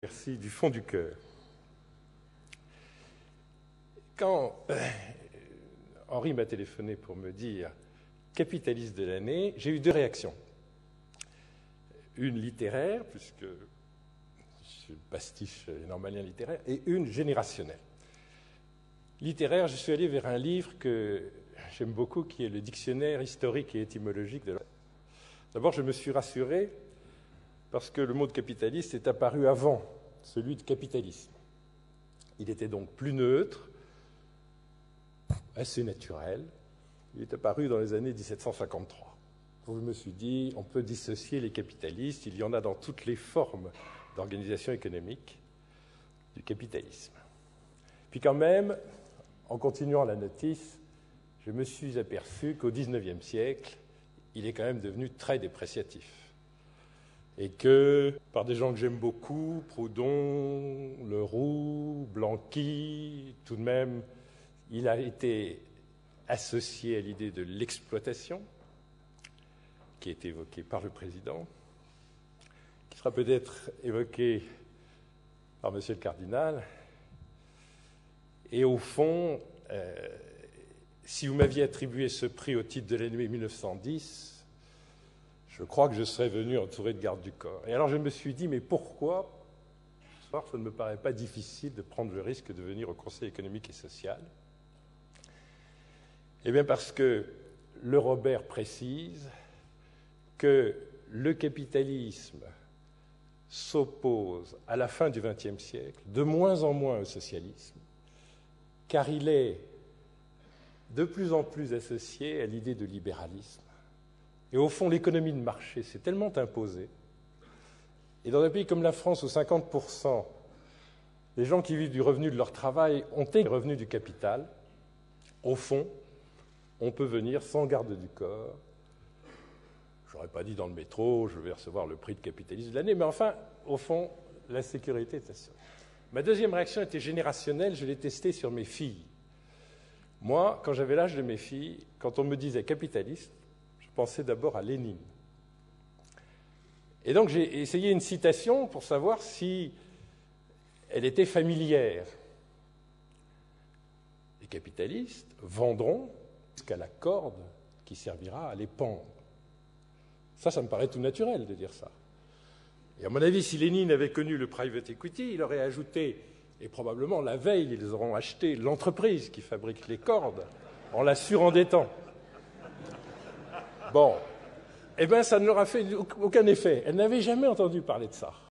Merci du fond du cœur. Quand Henri m'a téléphoné pour me dire « capitaliste de l'année », j'ai eu deux réactions. Une littéraire, puisque je pastiche les normaliens littéraires, et une générationnelle. Littéraire, je suis allé vers un livre que j'aime beaucoup, qui est le dictionnaire historique et étymologique de la... D'abord, je me suis rassuré parce que le mot de capitaliste est apparu avant celui de capitalisme. Il était donc plus neutre, assez naturel. Il est apparu dans les années 1753. Donc je me suis dit, on peut dissocier les capitalistes, il y en a dans toutes les formes d'organisation économique du capitalisme. Puis quand même, en continuant la notice, je me suis aperçu qu'au XIXe siècle, il est quand même devenu très dépréciatif. Et que, par des gens que j'aime beaucoup, Proudhon, Leroux, Blanqui, tout de même, il a été associé à l'idée de l'exploitation, qui est évoquée par le président, qui sera peut-être évoquée par Monsieur le cardinal. Et au fond, si vous m'aviez attribué ce prix au titre de l'année 1910, je crois que je serais venu entouré de gardes du corps. Et alors je me suis dit, mais pourquoi, ce soir, ça ne me paraît pas difficile de prendre le risque de venir au Conseil économique et social? Eh bien parce que le Robert précise que le capitalisme s'oppose à la fin du XXe siècle de moins en moins au socialisme, car il est de plus en plus associé à l'idée de libéralisme. Et au fond, l'économie de marché s'est tellement imposée. Et dans un pays comme la France, où 50% des gens qui vivent du revenu de leur travail ont été revenus du capital, au fond, on peut venir sans garde du corps. Je n'aurais pas dit dans le métro, je vais recevoir le prix de capitaliste de l'année, mais enfin, au fond, la sécurité est assurée. Ma deuxième réaction était générationnelle, je l'ai testée sur mes filles. Moi, quand j'avais l'âge de mes filles, quand on me disait capitaliste, je pensais d'abord à Lénine. Et donc j'ai essayé une citation pour savoir si elle était familière. Les capitalistes vendront jusqu'à la corde qui servira à les pendre. Ça me paraît tout naturel de dire ça. Et à mon avis, si Lénine avait connu le private equity, il aurait ajouté, et probablement la veille, ils auront acheté l'entreprise qui fabrique les cordes en la surendettant. Bon, eh bien, ça ne leur a fait aucun effet. Elle n'avait jamais entendu parler de ça.